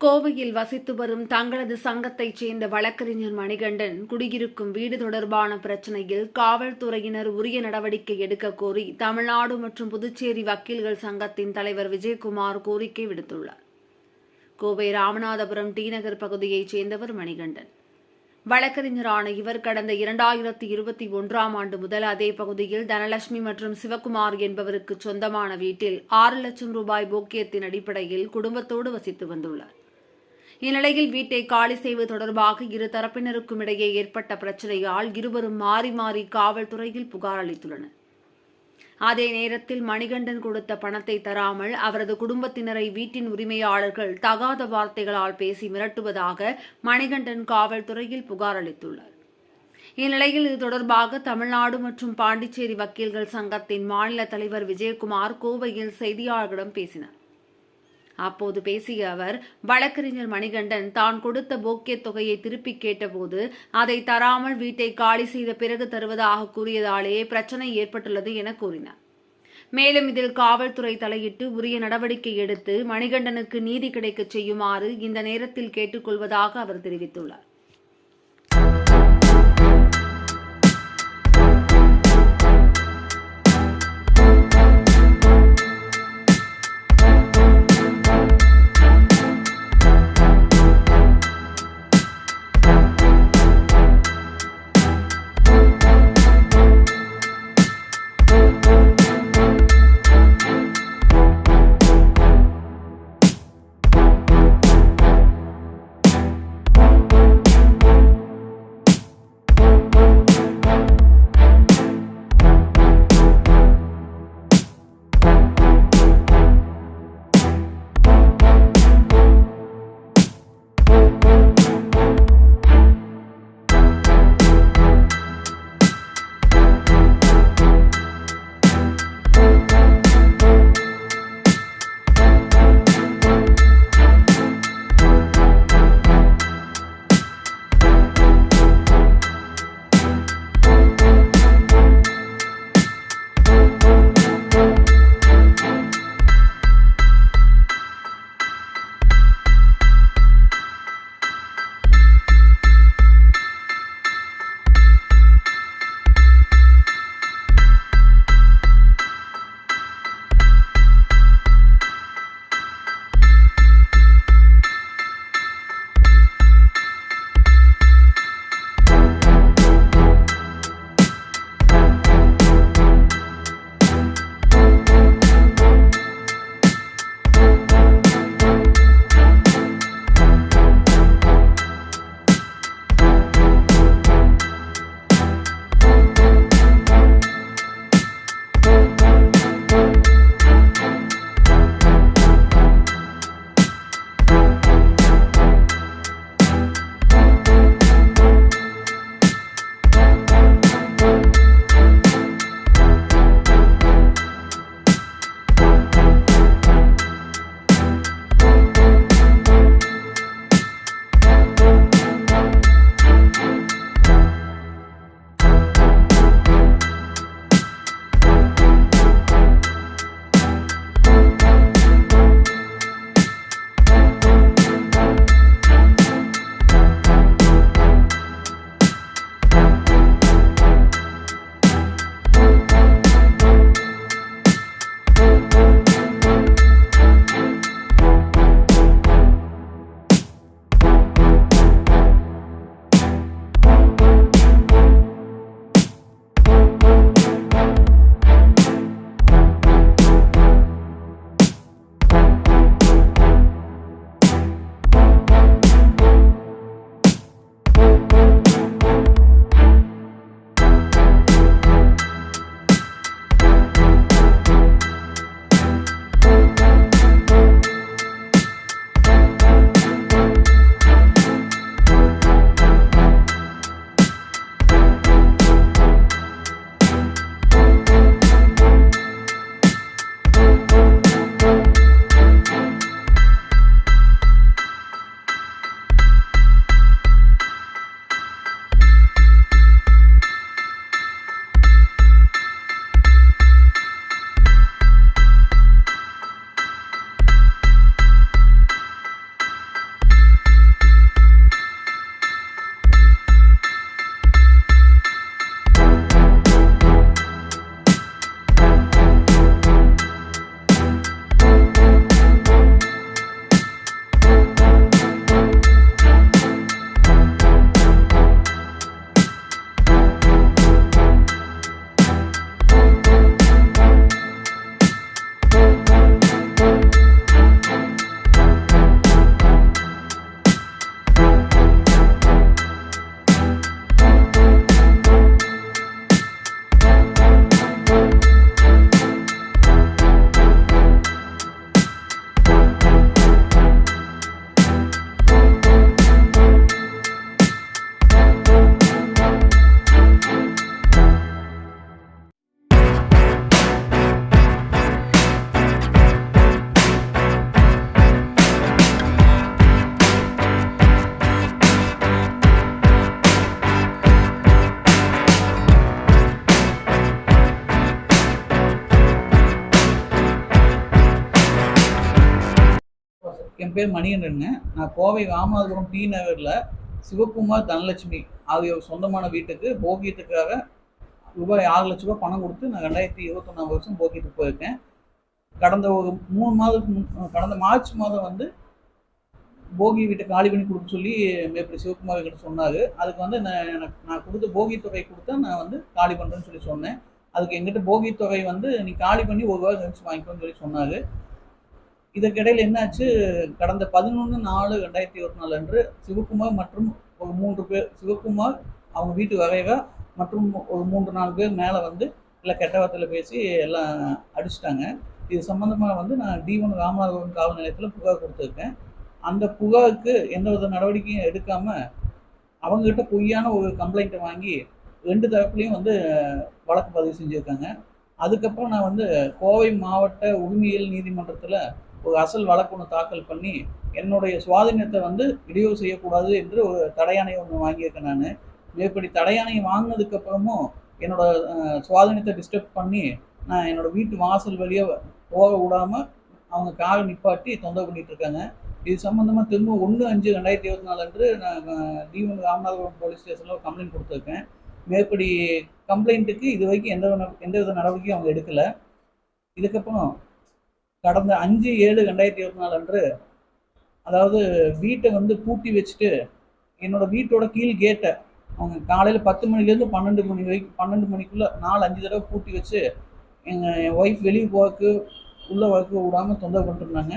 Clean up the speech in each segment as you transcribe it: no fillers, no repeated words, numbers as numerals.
கோவையில் வசித்து வரும் தங்களது சங்கத்தைச் சேர்ந்த வழக்கறிஞர் மணிகண்டன் குடியிருக்கும் வீடு தொடர்பான பிரச்சினையில் காவல்துறையினர் உரிய நடவடிக்கை எடுக்க கோரி தமிழ்நாடு மற்றும் புதுச்சேரி வக்கீல்கள் சங்கத்தின் தலைவர் விஜயகுமார் கோரிக்கை விடுத்துள்ளார். கோவை ராமநாதபுரம் டி நகர் பகுதியைச் சேர்ந்தவர் மணிகண்டன். வழக்கறிஞரான இவர் கடந்த 2021ஆம் ஆண்டு முதல் அதே பகுதியில் தனலட்சுமி மற்றும் சிவகுமார் என்பவருக்கு சொந்தமான வீட்டில் 6 லட்சம் ரூபாய் போக்கியத்தின் அடிப்படையில் குடும்பத்தோடு வசித்து வந்துள்ளார். இந்நிலையில் வீட்டை காலி செய்வது தொடர்பாக இரு தரப்பினருக்கும் இடையே ஏற்பட்ட பிரச்சினையால் இருவரும் மாறி மாறி காவல்துறையில் புகார் அளித்துள்ளனர். அதே நேரத்தில் மணிகண்டன் கொடுத்த பணத்தை தராமல் அவரது குடும்பத்தினரை வீட்டின் உரிமையாளர்கள் தகாத வார்த்தைகளால் பேசி மிரட்டுவதாக மணிகண்டன் காவல்துறையில் புகார் அளித்துள்ளார். இந்நிலையில் இது தொடர்பாக தமிழ்நாடு மற்றும் பாண்டிச்சேரி வக்கீல்கள் சங்கத்தின் மாநில தலைவர் விஜயகுமார் கோவையில் செய்தியாளர்களிடம் பேசினார். அப்போது பேசிய அவர், வழக்கறிஞர் மணிகண்டன் தான் கொடுத்த போக்கிய தொகையை திருப்பி கேட்டபோது அதை தராமல் வீட்டை காலி செய்த பிறகு தருவதாக கூறியதாலேயே பிரச்சினை ஏற்பட்டுள்ளது என கூறினார். மேலும் இதில் காவல்துறை தலையிட்டு உரிய நடவடிக்கை எடுத்து மணிகண்டனுக்கு நீதி கிடைக்கச் செய்யுமாறு இந்த நேரத்தில் கேட்டுக்கொள்வதாக அவர் தெரிவித்துள்ளார். என் பேர் மணிகண்டனுங்க. நான் கோவை ராமநாதபுரம் டி நகரில் சிவகுமார், தனலட்சுமி ஆகியோர் சொந்தமான வீட்டுக்கு போகியத்துக்காக ரூபாய் 6 லட்ச ரூபா பணம் கொடுத்து நான் 2021ஆம் வருஷம் போகியத்துக்கு போயிருக்கேன். கடந்த ஒரு 3 மாதத்துக்கு கடந்த மார்ச் மாதம் வந்து போகி வீட்டை காலி பண்ணி கொடுக்க சொல்லி மேற்படி சிவகுமார் கிட்ட சொன்னார். அதுக்கு வந்து நான் கொடுத்த போகி தொகை கொடுத்தா நான் வந்து காலி பண்ணுறேன்னு சொல்லி சொன்னேன். அதுக்கு எங்கிட்ட போகி தொகை வந்து நீ காலி பண்ணி 1 வாரம் கழிச்சு வாங்கிக்கோன்னு சொல்லி சொன்னார். இதற்கிடையில் என்னாச்சு, கடந்த 11/4/2024 அன்று சிவகுமார் மற்றும் ஒரு 3 பேர், சிவகுமார் அவங்க வீட்டு வகைவா மற்றும் ஒரு 3-4 பேர் மேலே வந்து எல்லாம் கெட்ட வார்த்தையில் பேசி எல்லாம் அடிச்சிட்டாங்க. இது சம்மந்தமாக வந்து நான் D1 ராமநாதபுரம் காவல் நிலையத்தில் புகார் கொடுத்துருக்கேன். அந்த புகாருக்கு எந்தவித நடவடிக்கையும் எடுக்காமல் அவங்ககிட்ட பொய்யான ஒரு கம்ப்ளைண்ட்டை வாங்கி 2 தரப்புலையும் வந்து வழக்கு பதிவு செஞ்சுருக்காங்க. அதுக்கப்புறம் நான் வந்து கோவை மாவட்ட உரிமையியல் நீதிமன்றத்தில் ஒரு அசல் வழக்கு ஒன்று தாக்கல் பண்ணி என்னுடைய சுவாதீனத்தை வந்து இடையூறு செய்யக்கூடாது என்று ஒரு தடையாணை ஒன்று வாங்கியிருக்கேன். நான் மேற்படி தடையாணை வாங்கினதுக்கப்புறமும் என்னோட சுவாதீனத்தை டிஸ்டர்ப் பண்ணி நான் என்னோடய வீட்டு வாசல் வழியாக போக விடாமல் அவங்க காரை நிப்பாட்டி தொந்தரவு பண்ணிகிட்டு இருக்காங்க. இது சம்மந்தமாக திரும்ப 1/5/2024 அன்று நான் D1 ராமநாதபுரம் போலீஸ் ஸ்டேஷனில் ஒரு கம்ப்ளைண்ட் கொடுத்துருக்கேன். மேற்படி கம்ப்ளைண்ட்டுக்கு இது வரைக்கும் எந்தவித நடவடிக்கையும் அவங்க எடுக்கலை. இதுக்கப்புறம் கடந்த 5/7/2024 அன்று, அதாவது வீட்டை வந்து பூட்டி வச்சுட்டு என்னோட வீட்டோட கீழ் கேட்டை அவங்க காலையில் 10 மணிலேருந்து 12 மணி வரைக்கும் 12 மணிக்குள்ளே 4-5 தடவை பூட்டி வச்சு என் ஒய்ஃப் வெளியே போகிறதுக்கு உள்ளே வரக்கு விடாமல் தொந்தரவு பண்ணிட்டுருந்தாங்க.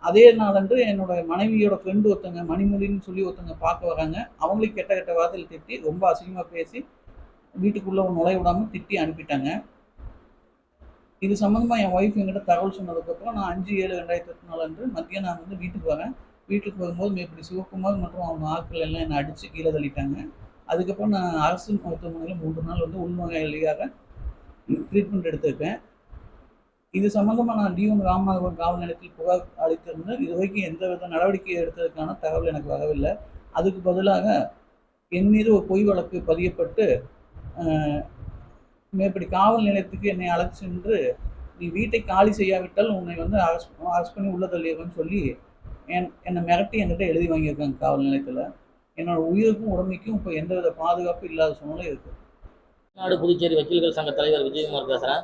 அதே நாளன்று என்னோட மனைவியோட ஃப்ரெண்டு ஒருத்தங்க மணிமொழின்னு சொல்லி ஒருத்தங்க பார்க்க வராங்க. அவங்களையும் கெட்ட கெட்ட வார்த்தையில் திட்டி ரொம்ப அசிங்கமாக பேசி வீட்டுக்குள்ளே நுழைய விடாமல் திட்டி அனுப்பிட்டாங்க. இது சம்மந்தமாக என் ஒய்ஃப் என்கிட்ட தகவல் சொன்னதுக்கப்புறம் நான் 5/7/2024 அன்று மதியம் நான் வந்து வீட்டுக்கு வரேன். வீட்டுக்கு வரும்போது மேற்படி சிவகுமார் மற்றும் அவங்க ஆட்கள் எல்லாம் என்னை அடித்து கீழே தள்ளிட்டாங்க. அதுக்கப்புறம் நான் அரசு மருத்துவமனையில் 3 நாள் வந்து உள்நோயாளியாக ட்ரீட்மெண்ட் எடுத்திருக்கேன். இது சம்மந்தமாக நான் D1 ராமநாதபுரம் காவல் நிலையத்தில் புகார் அளித்திருந்தேன். இது வரைக்கும் எந்தவித நடவடிக்கை எடுத்ததுக்கான தகவல் எனக்கு வரவில்லை. அதுக்கு பதிலாக என் மீது ஒரு பொய் வழக்கு பதியப்பட்டு மேற்படி காவல் நிலையத்துக்கு என்னை அழைத்து சென்று நீ வீட்டை காலி செய்யாவிட்டால் உன்னை வந்து அரெஸ்ட் பண்ணி உள்ள தள்ளிடுவேன்னு சொல்லி என்னை மிரட்டி என்கிட்ட எழுதி வாங்கியிருக்காங்க காவல் நிலையத்தில். என்னோட உயிருக்கும் உடமைக்கும் இப்போ எந்தவித பாதுகாப்பு இல்லாத சூழ்நிலை இருக்குது. தமிழ்நாடு புதுச்சேரி வக்கீல்கள் சங்க தலைவர் விஜயகுமார் பேசுகிறேன்.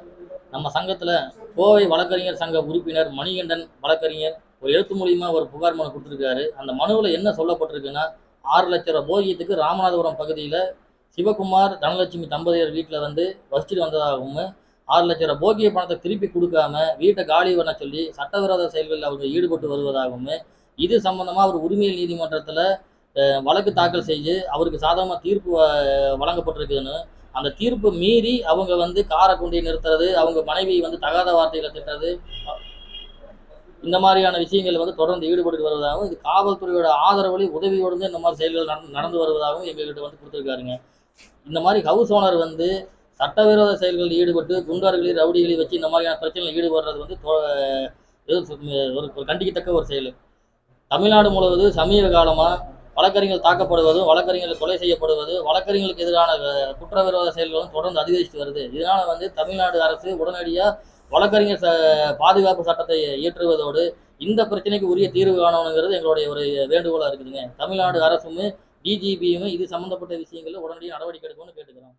நம்ம சங்கத்தில் கோவை வழக்கறிஞர் சங்க உறுப்பினர் மணிகண்டன் வழக்கறிஞர் ஒரு எழுத்து மூலியமாக ஒரு புகார் மனு கொடுத்துருக்காரு. அந்த மனுவில் என்ன சொல்லப்பட்டிருக்குன்னா, 6 லட்ச ரூபா போகியத்துக்கு ராமநாதபுரம் பகுதியில் சிவகுமார், தனலட்சுமி தம்பதியர் வீட்டில் வந்து வசிச்சுட்டு வந்ததாகவும், 6 லட்ச ரூபா போகிய பணத்தை திருப்பி கொடுக்காம வீட்டை காலி பண்ண சொல்லி சட்டவிரோத செயல்களில் அவங்க ஈடுபட்டு வருவதாகவும், இது சம்பந்தமாக அவர் உரிமையியல் நீதிமன்றத்தில் வழக்கு தாக்கல் செய்து அவருக்கு சாதகமாக தீர்ப்பு வழங்கப்பட்டிருக்குன்னு, அந்த தீர்ப்பு மீறி அவங்க வந்து காரை கொண்டு நிறுத்துறது, அவங்க மனைவியை வந்து தகாத வார்த்தைகளை திட்டுறது, இந்த மாதிரியான விஷயங்கள் வந்து தொடர்ந்து ஈடுபட்டு வருவதாகவும், இது காவல்துறையோட ஆதரவுலையும் உதவியோடு இந்த மாதிரி செயல்கள் நடந்து வருவதாகவும் எங்ககிட்ட வந்து கொடுத்துருக்காருங்க. இந்த மாதிரி ஹவுஸ் ஓனர் வந்து சட்டவிரோத செயல்களில் ஈடுபட்டு குண்டர்களையும் ரவுடிகளையும் வச்சு இந்த மாதிரியான பிரச்சனைகள் ஈடுபடுறது வந்து ஒரு கண்டிக்கத்தக்க ஒரு செயல். தமிழ்நாடு முழுவதும் சமீப காலமாக வழக்கறிஞர்கள் தாக்கப்படுவதும், வழக்கறிஞர்கள் கொலை செய்யப்படுவது, வழக்கறிஞர்களுக்கு எதிரான குற்றவிரோத செயல்களும் தொடர்ந்து அதிகரித்து வருது. இதனால வந்து தமிழ்நாடு அரசு உடனடியாக வழக்கறிஞர் பாதுகாப்பு சட்டத்தை இயற்றுவதோடு இந்த பிரச்சனைக்கு உரிய தீர்வு காணணுங்கிறது எங்களுடைய ஒரு வேண்டுகோளாக இருக்குதுங்க. தமிழ்நாடு அரசும் டிஜிபியும் இது சம்மந்தப்பட்ட விஷயங்களில் உடனடியாக நடவடிக்கை எடுக்கணும்னு கேட்டுக்கிறோம்.